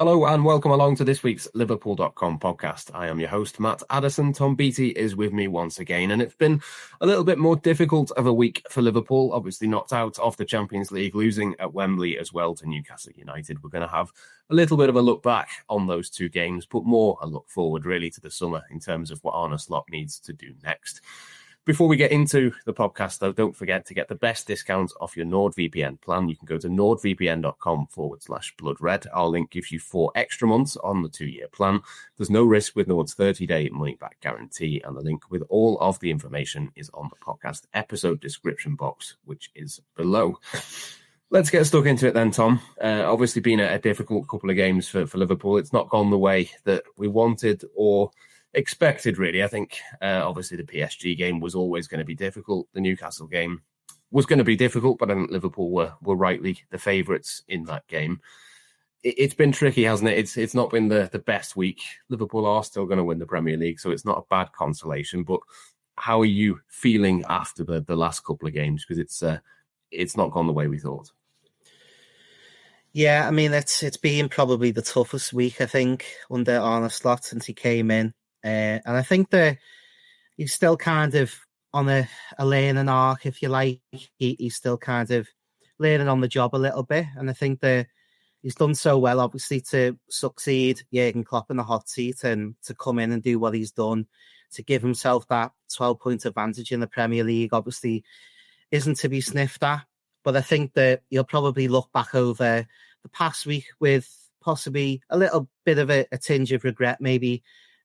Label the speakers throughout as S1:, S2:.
S1: Hello and welcome along to this week's Liverpool.com podcast. I am your host, Matt. Addison, Tom Beattie is with me once again, and it's been a little bit more difficult of a week for Liverpool. Obviously knocked out of the Champions League, losing at Wembley as well to Newcastle United. We're going to have a little bit of a look back on those two games, but more a look forward really to the summer in terms of what Arne Slot needs to do next. Before we get into the podcast, though, don't forget to get the best discount off your NordVPN plan. You can go to nordvpn.com/bloodred. Our link gives you 4 extra months on the 2-year plan. There's no risk with Nord's 30-day money-back guarantee, and the link with all of the information is on the podcast episode description box, which is below. Let's get stuck into it then, Tom. Obviously been a difficult couple of games for Liverpool. It's not gone the way that we wanted or expected, really. I think obviously the PSG game was always going to be difficult. The Newcastle game was going to be difficult, but I think Liverpool were rightly the favourites in that game. It's been tricky, hasn't it? It's not been the best week. Liverpool are still going to win the Premier League, so it's not a bad consolation. But how are you feeling after the last couple of games? Because it's not gone the way we thought.
S2: Yeah, I mean, it's been probably the toughest week, I think, under Arne Slot since he came in. And I think that he's still kind of on a learning arc, if you like. He's still kind of learning on the job a little bit. And I think that he's done so well, obviously, to succeed Jurgen Klopp in the hot seat and to come in and do what he's done, to give himself that 12-point advantage in the Premier League, obviously, isn't to be sniffed at. But I think that you'll probably look back over the past week with possibly a little bit of a tinge of regret, maybe,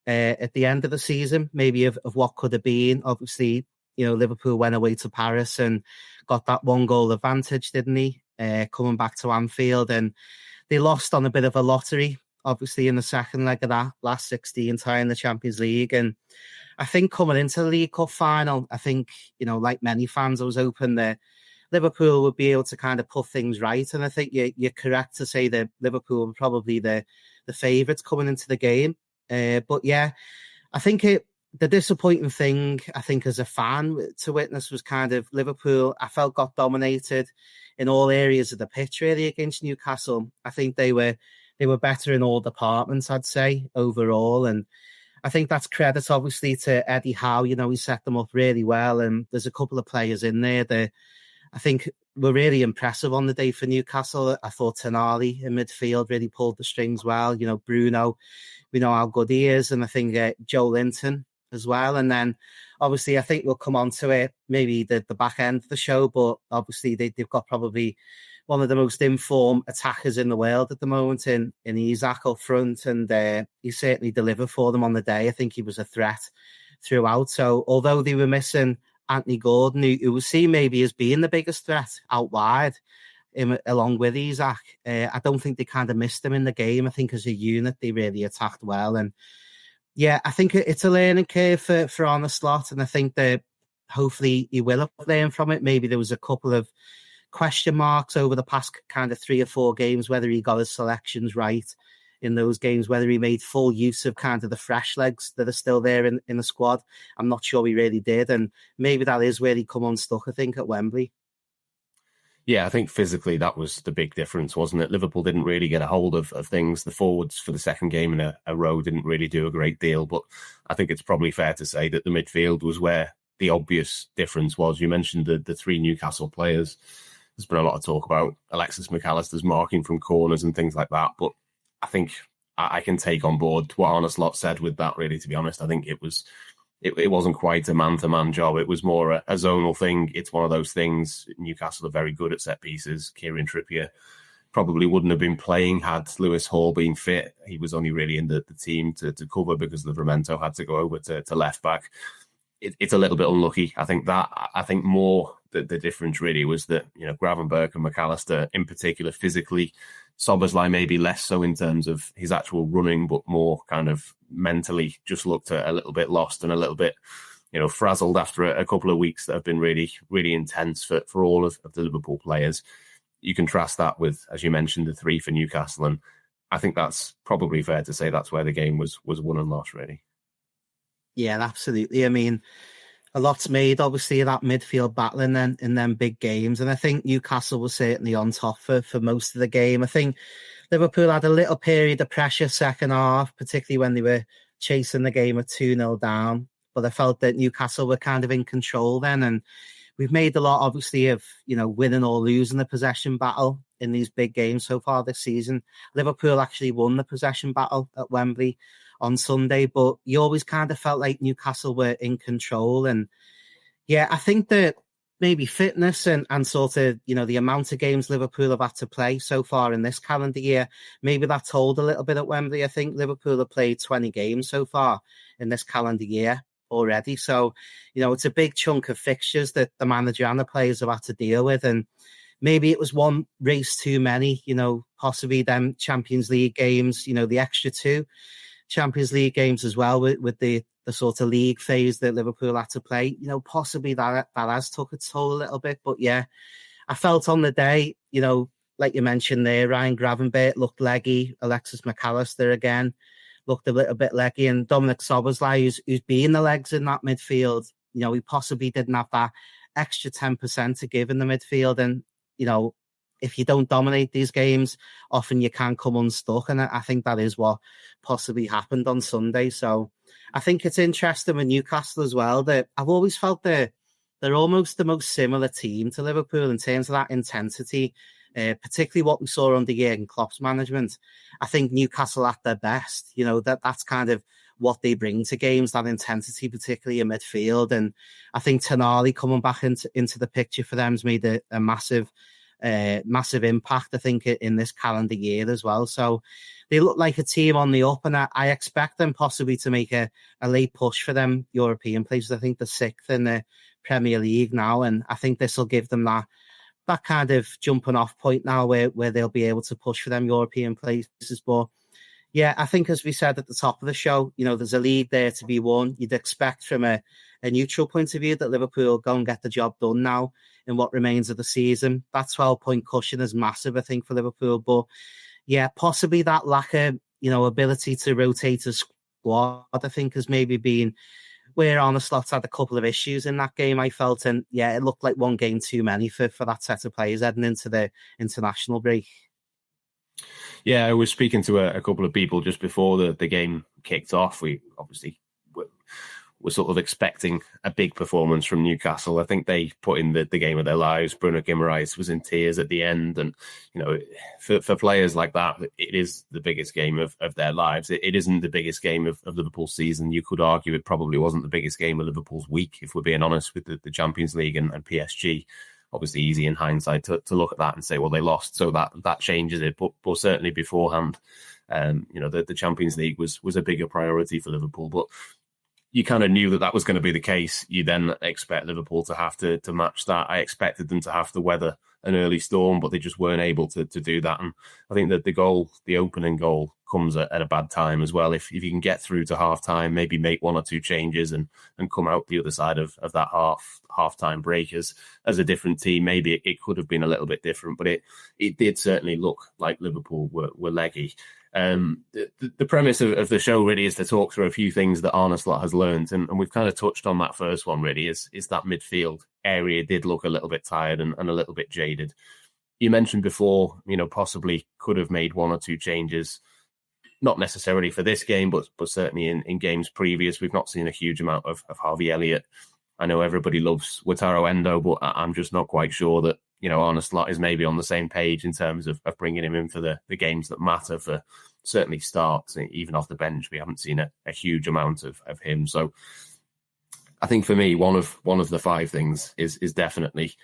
S2: at the end of the season, maybe of what could have been. Obviously, Liverpool went away to Paris and got that 1-goal advantage, didn't he? Coming back to Anfield, and they lost on a bit of a lottery, obviously, in the second leg of that last 16 tie in the Champions League. And I think coming into the League Cup final, I think, like many fans, I was hoping that Liverpool would be able to kind of put things right. And I think you're correct to say that Liverpool were probably the favourites coming into the game. But yeah, I think the disappointing thing, I think, as a fan to witness was kind of Liverpool, I felt, got dominated in all areas of the pitch, really, against Newcastle. I think they were better in all departments, I'd say, overall. And I think that's credit, obviously, to Eddie Howe. He set them up really well. And there's a couple of players in there that I think were really impressive on the day for Newcastle. I thought Tonali in midfield really pulled the strings well. Bruno, we know how good he is. And I think Joe Linton as well. And then obviously I think we'll come on to it, maybe the back end of the show, but obviously they've got probably one of the most informed attackers in the world at the moment in Isak up front. And he certainly delivered for them on the day. I think he was a threat throughout. So although they were missing Anthony Gordon, who was seen maybe as being the biggest threat out wide, along with Isak, I don't think they kind of missed him in the game. I think as a unit, they really attacked well. And yeah, I think it's a learning curve for Arne Slot, and I think that hopefully he will learn from it. Maybe there was a couple of question marks over the past kind of 3 or 4 games, whether he got his selections right in those games, whether he made full use of kind of the fresh legs that are still there in the squad. I'm not sure he really did. And maybe that is where he come unstuck, I think, at Wembley.
S1: Yeah, I think physically that was the big difference, wasn't it? Liverpool didn't really get a hold of things. The forwards for the second game in a row didn't really do a great deal. But I think it's probably fair to say that the midfield was where the obvious difference was. You mentioned the 3 Newcastle players. There's been a lot of talk about Alexis McAllister's marking from corners and things like that. But I think I can take on board what Arne Slot said with that, really, to be honest. I think it wasn't quite a man-to-man job. It was more a zonal thing. It's one of those things. Newcastle are very good at set pieces. Kieran Trippier probably wouldn't have been playing had Lewis Hall been fit. He was only really in the team to cover because Livramento had to go over to left back. It's a little bit unlucky. I think more the difference really was that, Gravenberch and McAllister in particular physically, Szoboszlai maybe less so in terms of his actual running, but more kind of mentally just looked a little bit lost and a little bit, frazzled after a couple of weeks that have been really, really intense for all of the Liverpool players. You contrast that with, as you mentioned, the 3 for Newcastle, and I think that's probably fair to say that's where the game was won and lost, really.
S2: Yeah, absolutely. I mean, a lot's made, obviously, of that midfield battling in them big games. And I think Newcastle was certainly on top for most of the game. I think Liverpool had a little period of pressure second half, particularly when they were chasing the game at 2-0 down. But I felt that Newcastle were kind of in control then. And we've made a lot, obviously, of, winning or losing the possession battle in these big games so far this season. Liverpool actually won the possession battle at Wembley on Sunday, but you always kind of felt like Newcastle were in control. And yeah, I think that maybe fitness and sort of, the amount of games Liverpool have had to play so far in this calendar year, maybe that told a little bit at Wembley. I think Liverpool have played 20 games so far in this calendar year already. So, it's a big chunk of fixtures that the manager and the players have had to deal with. And maybe it was one race too many, possibly them Champions League games, the extra 2 Champions League games as well with the sort of league phase that Liverpool had to play. Possibly that has took its toll a little bit. But yeah, I felt on the day, like you mentioned there, Ryan Gravenberch looked leggy. Alexis McAllister again looked a little bit leggy. And Dominic Szoboszlai, who's been the legs in that midfield, he possibly didn't have that extra 10% to give in the midfield. And, if you don't dominate these games, often you can come unstuck. And I think that is what possibly happened on Sunday. So I think it's interesting with Newcastle as well, that I've always felt they're almost the most similar team to Liverpool in terms of that intensity, particularly what we saw under Jurgen Klopp's management. I think Newcastle at their best, that's kind of what they bring to games, that intensity, particularly in midfield. And I think Tonali coming back into the picture for them has made a massive impact, I think, in this calendar year as well. So they look like a team on the up, and I expect them possibly to make a late push for them European places. I think they're 6th in the Premier League now, and I think this will give them that kind of jumping off point now where they'll be able to push for them European places. But yeah, I think, as we said at the top of the show, there's a league there to be won. You'd expect from a neutral point of view that Liverpool go and get the job done now in what remains of the season. That 12-point cushion is massive, I think, for Liverpool. But yeah, possibly that lack of, ability to rotate a squad, I think, has maybe been where Arne Slot had a couple of issues in that game, I felt. And yeah, it looked like one game too many for that set of players heading into the international break.
S1: Yeah, I was speaking to a couple of people just before the game kicked off. We obviously were sort of expecting a big performance from Newcastle. I think they put in the game of their lives. Bruno Guimaraes was in tears at the end. And, for players like that, it is the biggest game of their lives. It isn't the biggest game of Liverpool's season. You could argue it probably wasn't the biggest game of Liverpool's week, if we're being honest, with the Champions League and PSG. Obviously easy in hindsight to look at that and say, well, they lost, so that changes it. But certainly beforehand, the Champions League was a bigger priority for Liverpool. But you kind of knew that was going to be the case. You then expect Liverpool to have to match that. I expected them to have to weather an early storm, but they just weren't able to do that. And I think that the opening goal, comes at a bad time as well. If you can get through to half-time, maybe make 1 or 2 changes and come out the other side of that half-time break as a different team, maybe it could have been a little bit different. But it did certainly look like Liverpool were leggy. The premise of the show really is to talk through a few things that Arne Slot has learned, and we've kind of touched on that first one really, is that midfield area did look a little bit tired and a little bit jaded. You mentioned before, possibly could have made 1 or 2 changes, not necessarily for this game, but certainly in games previous. We've not seen a huge amount of Harvey Elliott. I know everybody loves Wataru Endo, but I'm just not quite sure that, Arne Slot is maybe on the same page in terms of bringing him in for the games that matter, for certainly starts. Even off the bench, we haven't seen a huge amount of him. So I think for me, one of the 5 things is definitely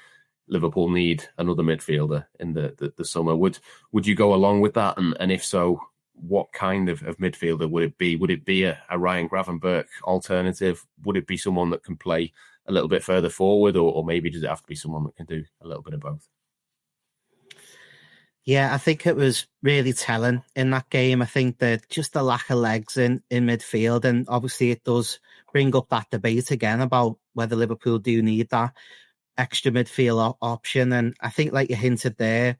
S1: Liverpool need another midfielder in the summer. Would you go along with that? And if so, what kind of midfielder would it be? Would it be a Ryan Gravenberch alternative? Would it be someone that can play a little bit further forward, or maybe does it have to be someone that can do a little bit of both?
S2: Yeah, I think it was really telling in that game. I think that just the lack of legs in midfield, and obviously it does bring up that debate again about whether Liverpool do need that extra midfield option. And I think, like you hinted there,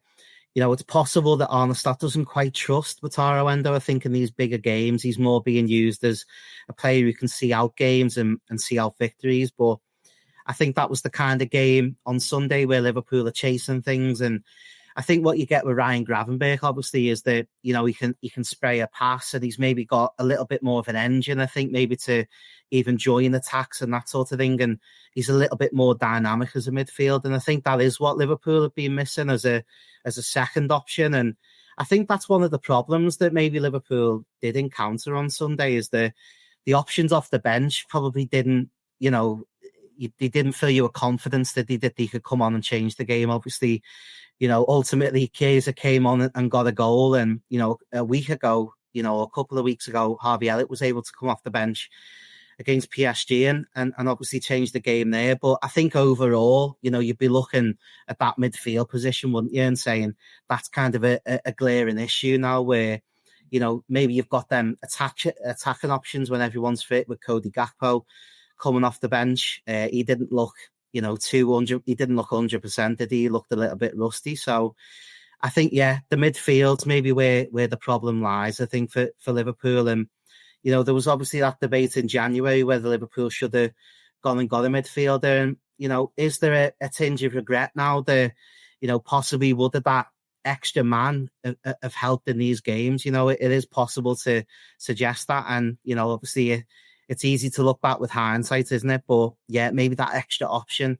S2: it's possible that Arne Slot doesn't quite trust Wataru Endo. I think in these bigger games, he's more being used as a player who can see out games and see out victories. But I think that was the kind of game on Sunday where Liverpool are chasing things. And I think what you get with Ryan Gravenberch, obviously, is that, you know, he can spray a pass, and he's maybe got a little bit more of an engine, I think, maybe to even join attacks and that sort of thing. And he's a little bit more dynamic as a midfield. And I think that is what Liverpool have been missing as a second option. And I think that's one of the problems that maybe Liverpool did encounter on Sunday, is the options off the bench probably didn't, you know, they didn't fill you with confidence that they could come on and change the game. Obviously, you know, ultimately Chiesa came on and got a goal. And, you know, a week ago, you know, a couple of weeks ago, Harvey Elliott was able to come off the bench against PSG and obviously change the game there. But I think overall, you know, you'd be looking at that midfield position, wouldn't you, and saying that's kind of a glaring issue now, where, you know, maybe you've got them attacking options when everyone's fit, with Cody Gakpo coming off the bench. He didn't look, you know, 200. He didn't look 100%. Did he? He looked a little bit rusty. So I think, yeah, the midfield's maybe where the problem lies, I think, for Liverpool. And, you know, there was obviously that debate in January whether Liverpool should have gone and got a midfielder. And, you know, is there a tinge of regret now that, you know, possibly would that extra man have helped in these games? You know, it is possible to suggest that. And, you know, obviously it's easy to look back with hindsight, isn't it? But yeah, maybe that extra option,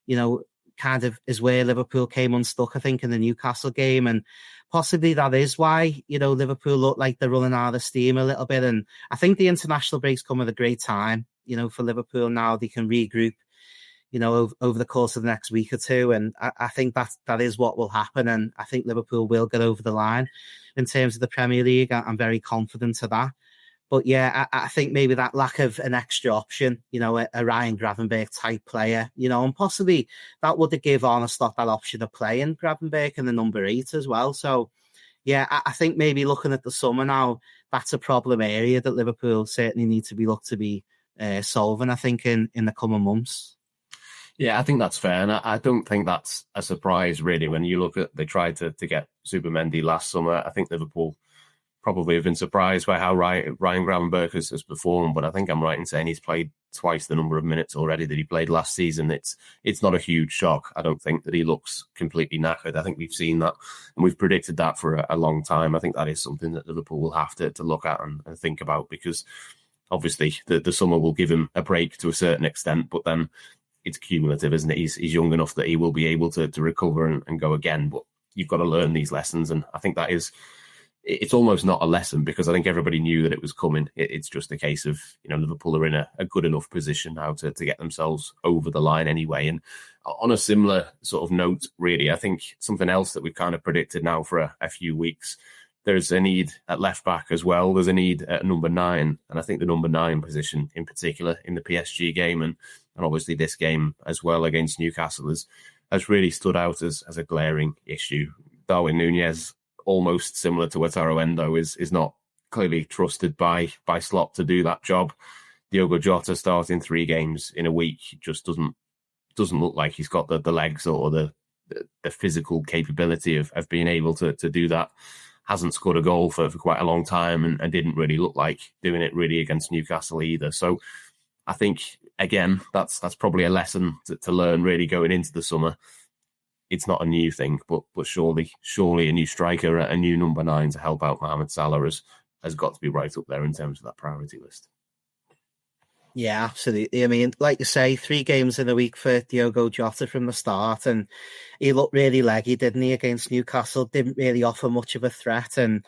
S2: you know, kind of is where Liverpool came unstuck, I think, in the Newcastle game. And possibly that is why, you know, Liverpool look like they're running out of steam a little bit. And I think the international breaks come at a great time, you know, for Liverpool now. They can regroup, you know, over the course of the next week or two. And I think that is what will happen. And I think Liverpool will get over the line in terms of the Premier League. I'm very confident of that. But yeah, I think maybe that lack of an extra option, you know, a Ryan Gravenberch type player, you know, and possibly that would have given Arne Slot that option of playing Gravenberch in the number 8 as well. So yeah, I think maybe looking at the summer now, that's a problem area that Liverpool certainly need to be solving, I think, in the coming months.
S1: Yeah, I think that's fair. And I don't think that's a surprise, really, when you look at, they tried to get Zubimendi last summer. I think Liverpool probably have been surprised by how Ryan Gravenberch has performed, but I think I'm right in saying he's played twice the number of minutes already that he played last season. It's not a huge shock. I don't think that he looks completely knackered. I think we've seen that and we've predicted that for a long time. I think that is something that Liverpool will have to look at and think about, because obviously the summer will give him a break to a certain extent, but then it's cumulative, isn't it? He's young enough that he will be able to recover and go again, but you've got to learn these lessons. And I think it's almost not a lesson, because I think everybody knew that it was coming. It's just a case of, you know, Liverpool are in a good enough position now to get themselves over the line anyway. And on a similar sort of note, really, I think something else that we've kind of predicted now for a few weeks, there's a need at left back as well. There's a need at number 9. And I think the number 9 position in particular in the PSG game and obviously this game as well against Newcastle has really stood out as a glaring issue. Darwin Núñez, almost similar to Wataru Endo, is not clearly trusted by Slot to do that job. Diogo Jota starting 3 games in a week just doesn't look like he's got the legs or the physical capability of being able to do that. Hasn't scored a goal for quite a long time and didn't really look like doing it really against Newcastle either. So I think, again, that's probably a lesson to learn really going into the summer. It's not a new thing, but surely a new striker, a new number 9 to help out Mohamed Salah has got to be right up there in terms of that priority list.
S2: Yeah, absolutely. I mean, like you say, 3 games in a week for Diogo Jota from the start, and he looked really leggy, didn't he, against Newcastle? Didn't really offer much of a threat, and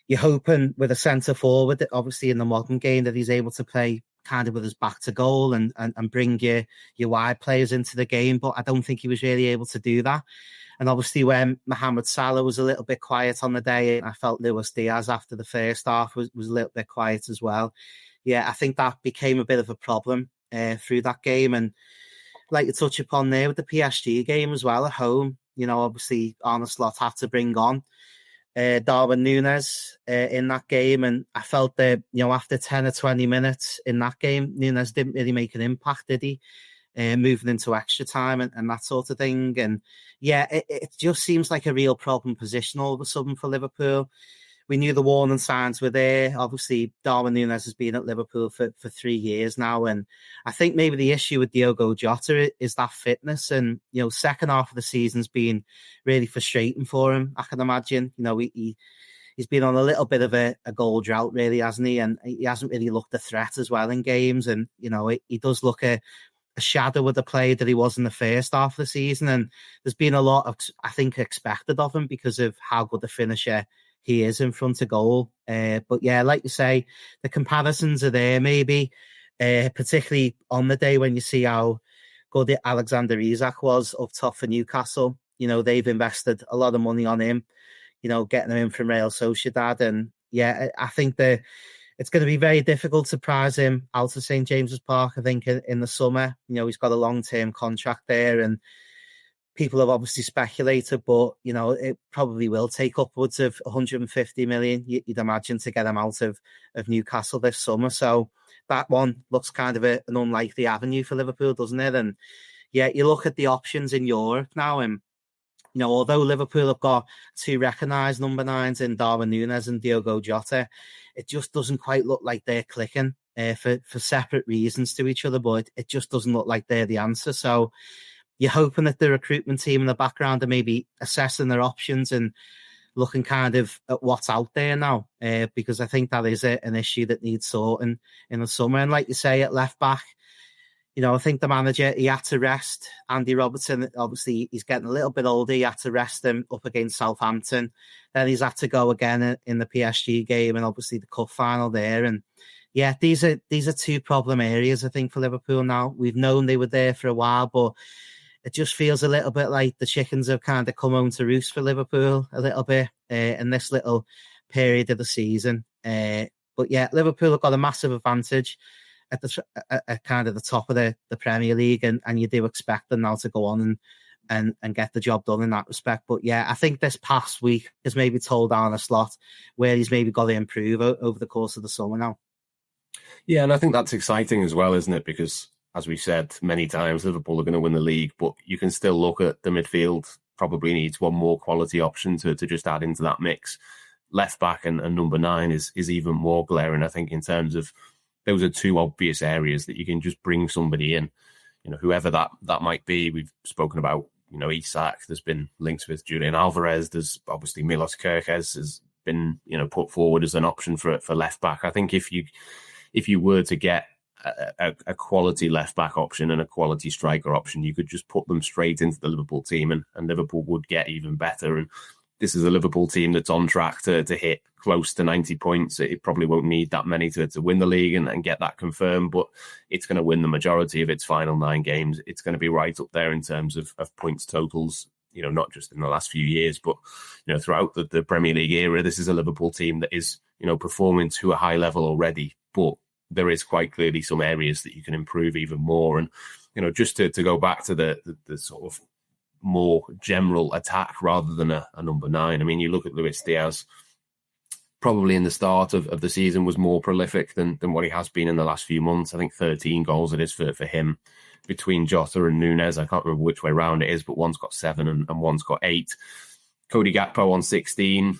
S2: you're hoping with a centre forward, obviously in the modern game, that he's able to play kind of with his back to goal and bring your wide players into the game. But I don't think he was really able to do that. And obviously when Mohamed Salah was a little bit quiet on the day, I felt Luis Diaz after the first half was a little bit quiet as well. Yeah, I think that became a bit of a problem through that game. And like you touch upon there with the PSG game as well at home, you know, obviously Arne Slot had to bring on Darwin Núñez in that game, and I felt that, you know, after 10 or 20 minutes in that game, Núñez didn't really make an impact, did he? Moving into extra time and that sort of thing. And yeah, it just seems like a real problem position all of a sudden for Liverpool, we knew the warning signs were there. Obviously, Darwin Núñez has been at Liverpool for 3 years now. And I think maybe the issue with Diogo Jota is that fitness. And, second half of the season's been really frustrating for him, I can imagine. He's been on a little bit of a goal drought, really, hasn't he? And he hasn't really looked a threat as well in games. And, he does look a shadow of the player that he was in the first half of the season. And there's been a lot of, I think, expected of him because of how good the finisher he is in front of goal. But yeah, like you say, the comparisons are there maybe, particularly on the day when you see how good Alexander Isak was up top for Newcastle. They've invested a lot of money on him, getting him in from Real Sociedad. And yeah, I think that it's going to be very difficult to prize him out of St. James's Park, I think, in the summer. He's got a long-term contract there, and people have obviously speculated, but, it probably will take upwards of 150 million, you'd imagine, to get him out of Newcastle this summer. So that one looks kind of an unlikely avenue for Liverpool, doesn't it? And yeah, you look at the options in Europe now, and although Liverpool have got 2 recognised number 9s in Darwin Núñez and Diogo Jota, it just doesn't quite look like they're clicking for separate reasons to each other, but it just doesn't look like they're the answer. So you're hoping that the recruitment team in the background are maybe assessing their options and looking kind of at what's out there now, because I think that is an issue that needs sorting in the summer. And like you say, at left back, I think the manager, he had to rest Andy Robertson. Obviously, he's getting a little bit older. He had to rest him up against Southampton. Then he's had to go again in the PSG game and obviously the cup final there. And yeah, these are 2 problem areas, I think, for Liverpool now. We've known they were there for a while, but it just feels a little bit like the chickens have kind of come home to roost for Liverpool a little bit in this little period of the season. But yeah, Liverpool have got a massive advantage at kind of the top of the Premier League, and you do expect them now to go on and get the job done in that respect. But yeah, I think this past week has maybe told Arne Slot where he's maybe got to improve over the course of the summer now.
S1: Yeah, and I think that's exciting as well, isn't it? Because as we said many times, Liverpool are going to win the league, but you can still look at the midfield, probably needs one more quality option to just add into that mix. Left back and number 9 is even more glaring, I think, in terms of those are 2 obvious areas that you can just bring somebody in, whoever that might be. We've spoken about, Isak. There's been links with Julian Alvarez. There's obviously Milos Kerkez has been, put forward as an option for left back. I think if you were to get a quality left back option and a quality striker option, you could just put them straight into the Liverpool team and Liverpool would get even better. And this is a Liverpool team that's on track to hit close to 90 points. It probably won't need that many to win the league and get that confirmed, but it's going to win the majority of its final 9 games. It's going to be right up there in terms of points totals, not just in the last few years, but, throughout the Premier League era. This is a Liverpool team that is, performing to a high level already, but there is quite clearly some areas that you can improve even more. And, just to go back to the sort of more general attack rather than a number 9. I mean, you look at Luis Diaz, probably in the start of the season was more prolific than what he has been in the last few months. I think 13 goals it is for him. Between Jota and Núñez, I can't remember which way round it is, but one's got 7 and one's got 8. Cody Gakpo on 16.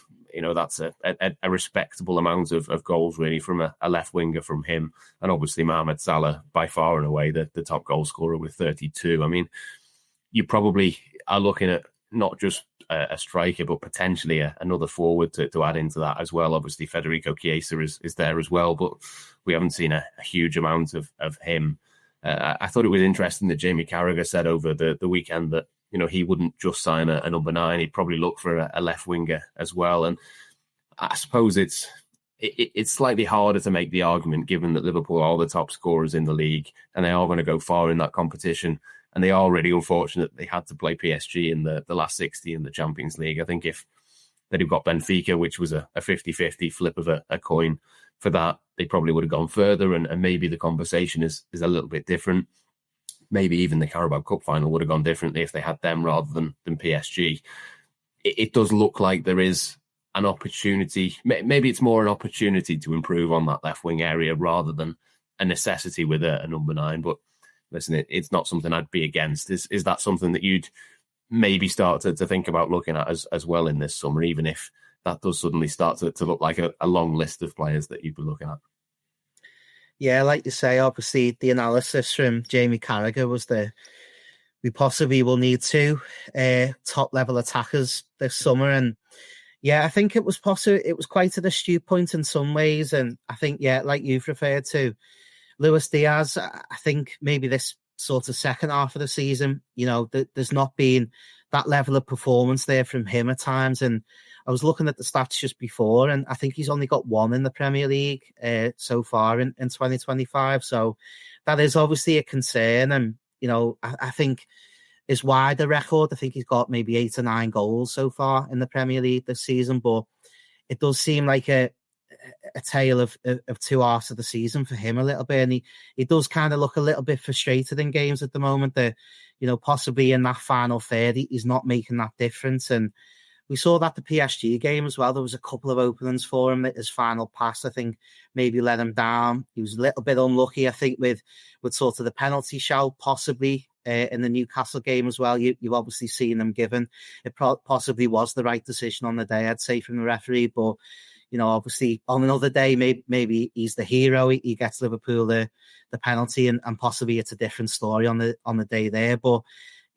S1: That's a respectable amount of goals, really, from a left winger from him. And obviously Mohamed Salah, by far and away, the top goal scorer with 32. I mean, you probably are looking at not just a striker, but potentially another forward to add into that as well. Obviously, Federico Chiesa is there as well, but we haven't seen a huge amount of him. I thought it was interesting that Jamie Carragher said over the weekend that, he wouldn't just sign a number 9. He'd probably look for a left winger as well. And I suppose it's slightly harder to make the argument, given that Liverpool are the top scorers in the league and they are going to go far in that competition. And they are really unfortunate they had to play PSG in the last 60 in the Champions League. I think if they'd have got Benfica, which was a 50-50 flip of a coin for that, they probably would have gone further. And maybe the conversation is a little bit different. Maybe even the Carabao Cup final would have gone differently if they had them rather than PSG. It does look like there is an opportunity. Maybe it's more an opportunity to improve on that left wing area rather than a necessity with a number 9. But listen, it's not something I'd be against. Is that something that you'd maybe start to think about looking at as well in this summer, even if that does suddenly start to look like a long list of players that you'd be looking at.
S2: Yeah, like you say, obviously the analysis from Jamie Carragher was we possibly will need two top level attackers this summer. And yeah, I think it was possible. It was quite an astute point in some ways. And I think, yeah, like you've referred to, Luis Diaz, I think maybe this sort of second half of the season, there's not been that level of performance there from him at times. And I was looking at the stats just before, and I think he's only got one in the Premier League so far in 2025. So that is obviously a concern. And, I think his wider record, I think he's got maybe 8 or 9 goals so far in the Premier League this season. But it does seem like a tale of two halves of the season for him a little bit. And he does kind of look a little bit frustrated in games at the moment that, possibly in that final third, he's not making that difference. And we saw that the PSG game as well. There was a couple of openings for him. His final pass, I think, maybe let him down. He was a little bit unlucky, I think, with sort of the penalty shout, possibly in the Newcastle game as well. You've obviously seen them given. It possibly was the right decision on the day, I'd say, from the referee. But, obviously on another day, maybe he's the hero. He gets Liverpool the penalty, and possibly it's a different story on the day there. But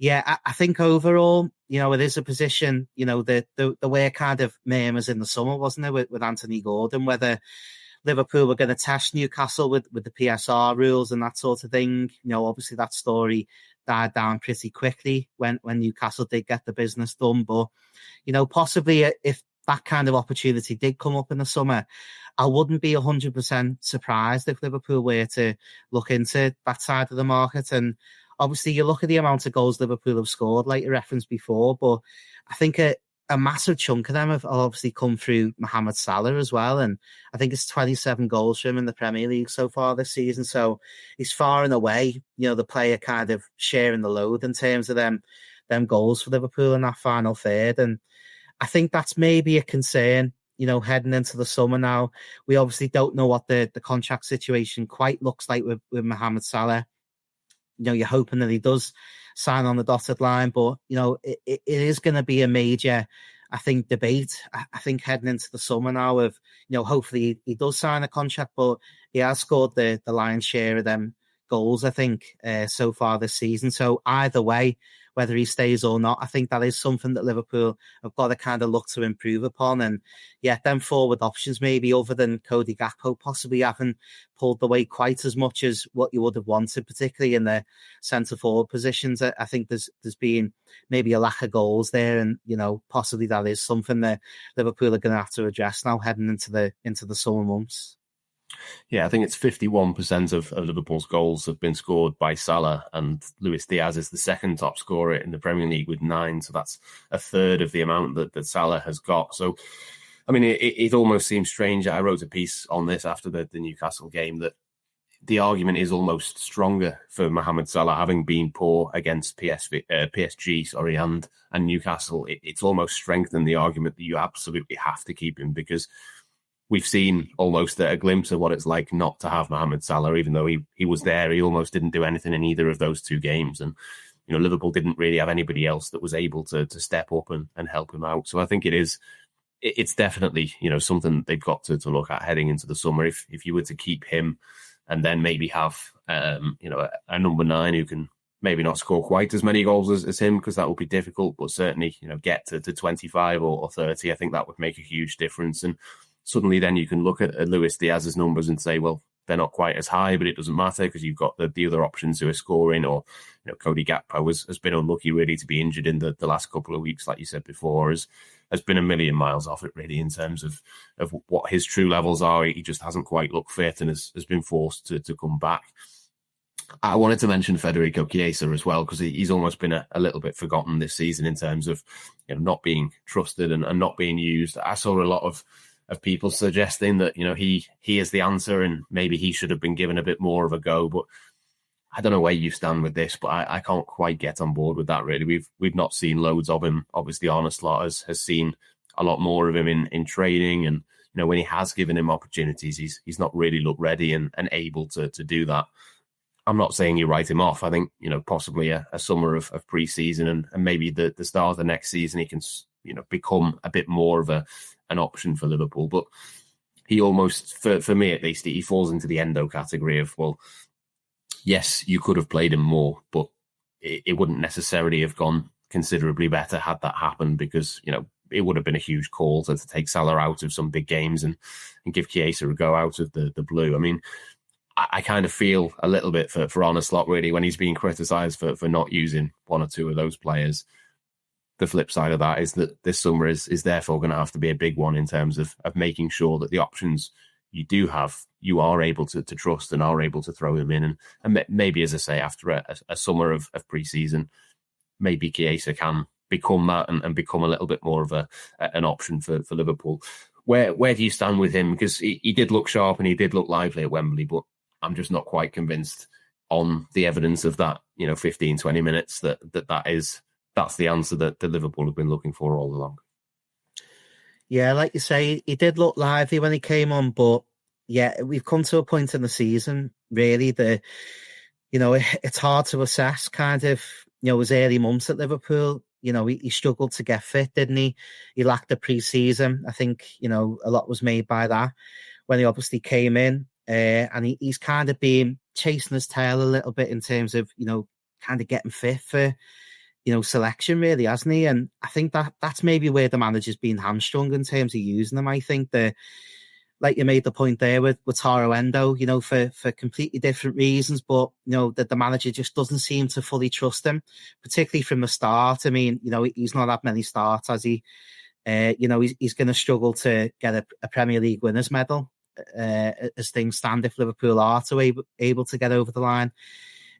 S2: yeah, I think overall, it is a position, the way it kind of murmurs in the summer, wasn't it, with Anthony Gordon, whether Liverpool were going to test Newcastle with the PSR rules and that sort of thing. Obviously that story died down pretty quickly when Newcastle did get the business done. But, possibly if that kind of opportunity did come up in the summer, I wouldn't be 100% surprised if Liverpool were to look into that side of the market. And obviously, you look at the amount of goals Liverpool have scored, like you referenced before, but I think a massive chunk of them have obviously come through Mohamed Salah as well. And I think it's 27 goals for him in the Premier League so far this season. So he's far and away, the player kind of sharing the load in terms of them goals for Liverpool in that final third. And I think that's maybe a concern, heading into the summer now. We obviously don't know what the contract situation quite looks like with Mohamed Salah. You're hoping that he does sign on the dotted line, but, it is going to be a major, I think, debate. I think heading into the summer now of, hopefully he does sign a contract, but he has scored the lion's share of them goals, I think, so far this season. So either way, whether he stays or not, I think that is something that Liverpool have got to kind of look to improve upon. And yeah, them forward options, maybe other than Cody Gakpo, possibly haven't pulled the weight quite as much as what you would have wanted, particularly in the centre forward positions. I think there's been maybe a lack of goals there, and possibly that is something that Liverpool are going to have to address now heading into the summer months.
S1: Yeah, I think it's 51% of Liverpool's goals have been scored by Salah, and Luis Diaz is the second top scorer in the Premier League with 9. So that's a third of the amount that Salah has got. So, I mean, it almost seems strange. I wrote a piece on this after the Newcastle game that the argument is almost stronger for Mohamed Salah having been poor against PSG, and Newcastle. It's almost strengthened the argument that you absolutely have to keep him, because we've seen almost a glimpse of what it's like not to have Mohamed Salah. Even though he was there, he almost didn't do anything in either of those two games. And, Liverpool didn't really have anybody else that was able to step up and help him out. So I think it's definitely, something they've got to look at heading into the summer. If you were to keep him and then maybe have, a number 9 who can maybe not score quite as many goals as him, because that would be difficult, but certainly, get to 25 or 30, I think that would make a huge difference. And suddenly then you can look at Luis Diaz's numbers and say, well, they're not quite as high, but it doesn't matter because you've got the other options who are scoring. Or, Cody Gakpo has been unlucky really to be injured in the last couple of weeks, like you said before, has been a million miles off it really in terms of what his true levels are. He just hasn't quite looked fit and has been forced to come back. I wanted to mention Federico Chiesa as well, because he's almost been a little bit forgotten this season in terms of not being trusted and not being used. I saw a lot of people suggesting that, he is the answer and maybe he should have been given a bit more of a go. But I don't know where you stand with this, but I can't quite get on board with that, really. We've not seen loads of him. Obviously, Arne Slot has seen a lot more of him in training. And, when he has given him opportunities, he's not really looked ready and able to do that. I'm not saying you write him off. I think, possibly a summer of pre-season and maybe the start of the next season, he can, become a bit more of an option for Liverpool. But he almost, for me at least, he falls into the Endo category of, well, yes, you could have played him more, but it wouldn't necessarily have gone considerably better had that happened, because, it would have been a huge call to take Salah out of some big games and give Chiesa a go out of the blue. I mean, I kind of feel a little bit for Arne Slot, really, when he's being criticised for not using one or two of those players. The flip side of that is that this summer is therefore going to have to be a big one in terms of making sure that the options you do have, you are able to trust and are able to throw him in. And maybe, as I say, after a summer of pre-season, maybe Chiesa can become that and become a little bit more of an option for Liverpool. Where do you stand with him? Because he did look sharp and he did look lively at Wembley, but I'm just not quite convinced on the evidence of that, 15, 20 minutes that's the answer that Liverpool have been looking for all along.
S2: Yeah, like you say, he did look lively when he came on, but yeah, we've come to a point in the season, really, it's hard to assess kind of, his early months at Liverpool. He struggled to get fit, didn't he? He lacked the pre-season. I think, a lot was made by that when he obviously came in. And he's kind of been chasing his tail a little bit in terms of, kind of getting fit for, selection, really, hasn't he? And I think that's maybe where the manager's been hamstrung in terms of using them. I think like you made the point there with Taro Endo, for completely different reasons, but, that the manager just doesn't seem to fully trust him, particularly from the start. I mean, he's not had many starts, has he? He's going to struggle to get a Premier League winners medal as things stand if Liverpool are able to get over the line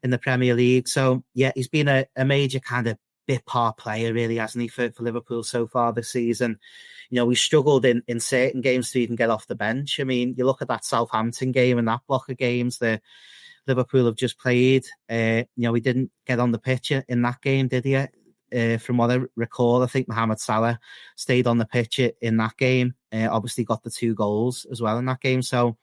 S2: in the Premier League. So, yeah, he's been a major kind of bit part player, really, hasn't he, for Liverpool so far this season. We struggled in certain games to even get off the bench. I mean, you look at that Southampton game and that block of games that Liverpool have just played. He didn't get on the pitch in that game, did he? From what I recall, I think Mohamed Salah stayed on the pitch in that game. Obviously got the 2 goals as well in that game. So,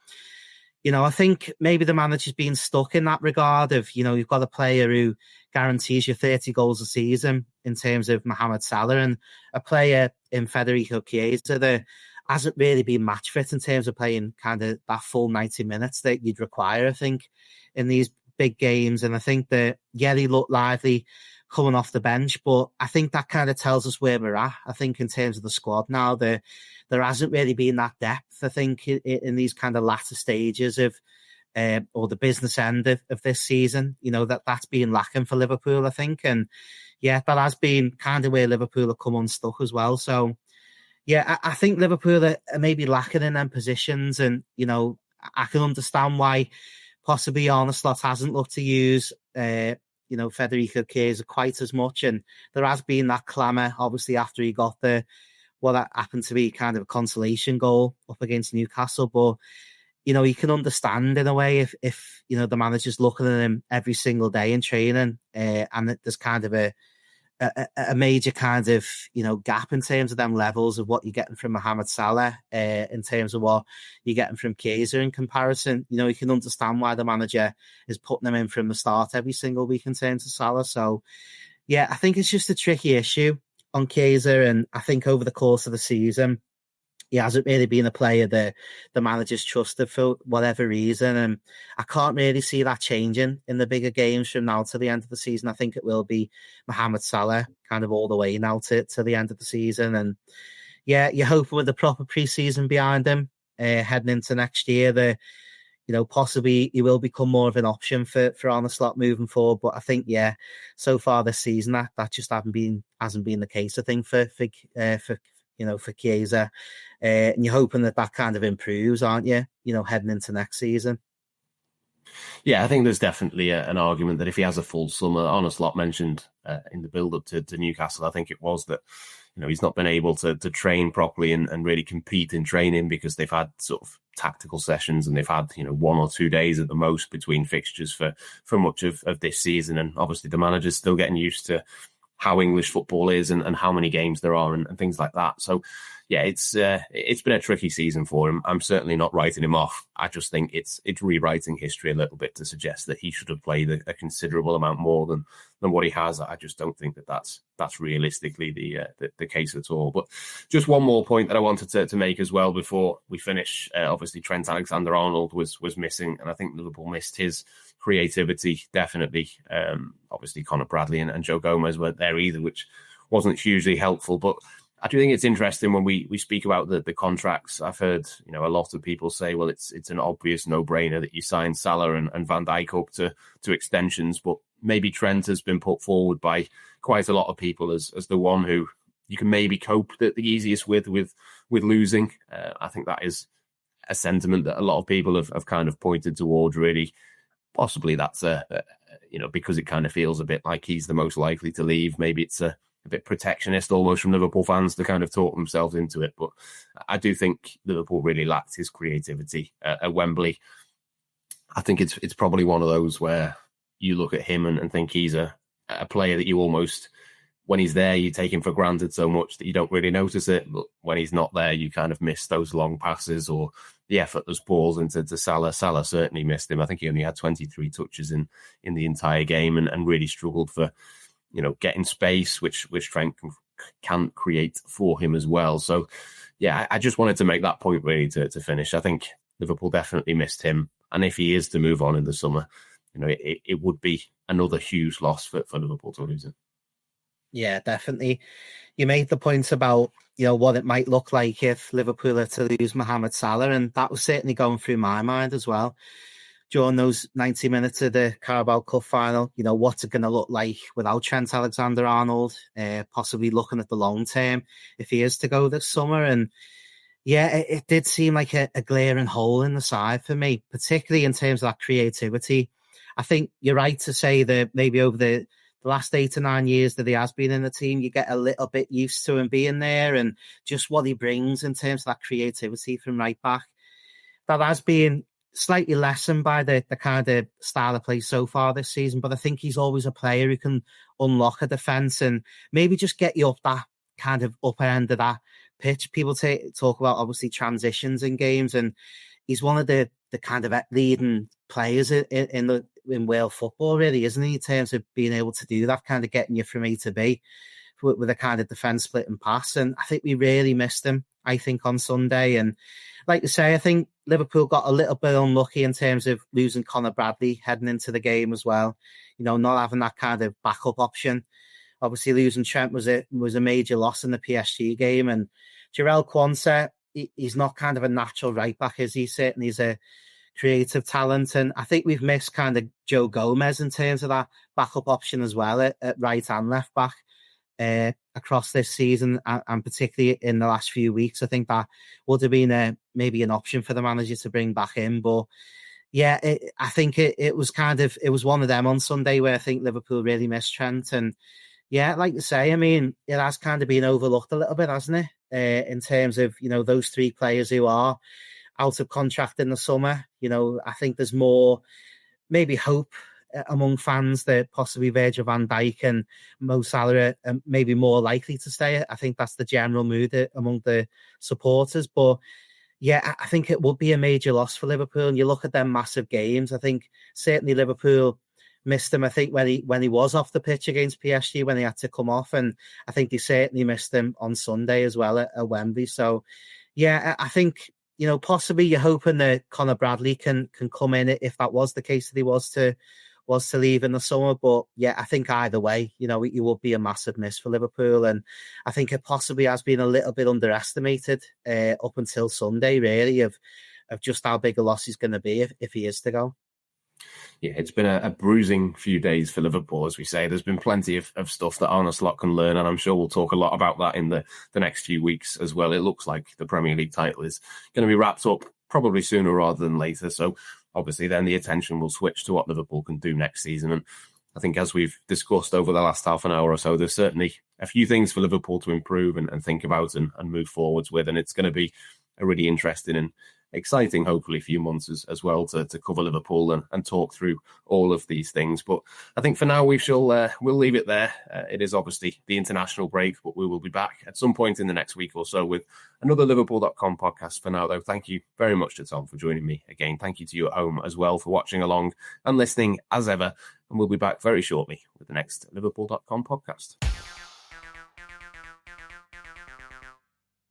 S2: I think maybe the manager's been stuck in that regard of, you've got a player who guarantees you 30 goals a season in terms of Mohamed Salah, and a player in Federico Chiesa that hasn't really been match fit in terms of playing kind of that full 90 minutes that you'd require, I think, in these big games. And I think that, yeah, he looked lively coming off the bench, but I think that kind of tells us where we're at. I think in terms of the squad now, there hasn't really been that depth, I think, in these kind of latter stages of or the business end of this season, that's been lacking for Liverpool, I think. And yeah, that has been kind of where Liverpool have come unstuck as well. So yeah, I think Liverpool are maybe lacking in them positions, and I can understand why possibly Arne Slot hasn't looked to use Federico Chiesa quite as much. And there has been that clamour, obviously, after he got what happened to be kind of a consolation goal up against Newcastle. But, you can understand in a way if the manager's looking at him every single day in training, and there's kind of a major kind of, gap in terms of them levels of what you're getting from Mohamed Salah, in terms of what you're getting from Chiesa in comparison. You can understand why the manager is putting them in from the start every single week in terms of Salah. So, yeah, I think it's just a tricky issue on Chiesa, and I think over the course of the season, he hasn't really been a player that the manager's trusted for whatever reason. And I can't really see that changing in the bigger games from now to the end of the season. I think it will be Mohamed Salah kind of all the way now to the end of the season. And yeah, you're hoping with the proper pre-season behind him, heading into next year, that, possibly he will become more of an option for Arne Slot moving forward. But I think, yeah, so far this season, that just hasn't been the case, I think, for Chiesa. And you're hoping that kind of improves, aren't you? Heading into next season.
S1: Yeah, I think there's definitely an argument that if he has a full summer, Arne Slot mentioned in the build-up to Newcastle, I think it was, that he's not been able to train properly and really compete in training because they've had sort of tactical sessions and they've had 1 or 2 days at the most between fixtures for much of this season. And obviously the manager's still getting used to how English football is and how many games there are and things like that. So yeah, it's been a tricky season for him. I'm certainly not writing him off. I just think it's rewriting history a little bit to suggest that he should have played a considerable amount more than what he has. I just don't think that's realistically the case at all. But just one more point that I wanted to make as well before we finish. Obviously, Trent Alexander-Arnold was missing, and I think Liverpool missed his creativity definitely. Obviously, Conor Bradley and Joe Gomez weren't there either, which wasn't hugely helpful. But I do think it's interesting when we speak about the contracts. I've heard a lot of people say, well, it's an obvious no-brainer that you sign Salah and Van Dijk up to extensions, but maybe Trent has been put forward by quite a lot of people as the one who you can maybe cope the easiest with losing. I think that is a sentiment that a lot of people have kind of pointed towards, really. Possibly that's because it kind of feels a bit like he's the most likely to leave. Maybe it's a bit protectionist almost from Liverpool fans to kind of talk themselves into it. But I do think Liverpool really lacked his creativity at Wembley. I think it's probably one of those where you look at him and think he's a player that you almost, when he's there, you take him for granted so much that you don't really notice it. But when he's not there, you kind of miss those long passes or the effortless balls into Salah. Salah certainly missed him. I think he only had 23 touches in the entire game and really struggled for getting space, which Trent can create for him as well. So, yeah, I just wanted to make that point really to finish. I think Liverpool definitely missed him. And if he is to move on in the summer, it would be another huge loss for Liverpool to lose him.
S2: Yeah, definitely. You made the point about, what it might look like if Liverpool are to lose Mohamed Salah. And that was certainly going through my mind as well. During those 90 minutes of the Carabao Cup final, what's it going to look like without Trent Alexander-Arnold, possibly looking at the long term if he is to go this summer. And yeah, it did seem like a glaring hole in the side for me, particularly in terms of that creativity. I think you're right to say that maybe over the last 8 to 9 years that he has been in the team, you get a little bit used to him being there and just what he brings in terms of that creativity from right back. That has been slightly lessened by the kind of style of play so far this season, but I think he's always a player who can unlock a defence and maybe just get you up that kind of upper end of that pitch. People talk about obviously transitions in games, and he's one of the kind of leading players in world football, really, isn't he, in terms of being able to do that, kind of getting you from A to B with a kind of defence split and pass. And I think we really missed him, I think, on Sunday. And like you say, I think Liverpool got a little bit unlucky in terms of losing Conor Bradley heading into the game as well. Not having that kind of backup option. Obviously, losing Trent was a major loss in the PSG game. And Jarell Quansah, he's not kind of a natural right back, is he? Certainly he's a creative talent. And I think we've missed kind of Joe Gomez in terms of that backup option as well at right and left back across this season, and particularly in the last few weeks. I think that would have been maybe an option for the manager to bring back in. But yeah, I think it was one of them on Sunday where I think Liverpool really missed Trent. And yeah, like you say, I mean, it has kind of been overlooked a little bit, hasn't it? In terms of, those three players who are out of contract in the summer. I think there's more maybe hope among fans that possibly Virgil van Dijk and Mo Salah are maybe more likely to stay. I think that's the general mood among the supporters. But yeah, I think it would be a major loss for Liverpool. And you look at them massive games, I think certainly Liverpool missed him, I think, when he was off the pitch against PSG, when he had to come off. And I think they certainly missed him on Sunday as well at Wembley. So yeah, I think, possibly you're hoping that Conor Bradley can come in if that was the case, that he was to leave in the summer. But yeah, I think either way, it would be a massive miss for Liverpool. And I think it possibly has been a little bit underestimated up until Sunday, really, of just how big a loss he's going to be if he is to go.
S1: Yeah, it's been a bruising few days for Liverpool, as we say. There's been plenty of stuff that Arne Slot can learn, and I'm sure we'll talk a lot about that in the next few weeks as well. It looks like the Premier League title is going to be wrapped up probably sooner rather than later. So obviously then the attention will switch to what Liverpool can do next season. And I think as we've discussed over the last half an hour or so, there's certainly a few things for Liverpool to improve and think about and move forwards with. And it's going to be a really interesting and exciting, hopefully, few months as well to cover Liverpool and talk through all of these things. But I think for now we'll leave it there. It is obviously the international break, but we will be back at some point in the next week or so with another Liverpool.com podcast. For now, though, thank you very much to Tom for joining me again. Thank you to you at home as well for watching along and listening as ever. And we'll be back very shortly with the next Liverpool.com podcast.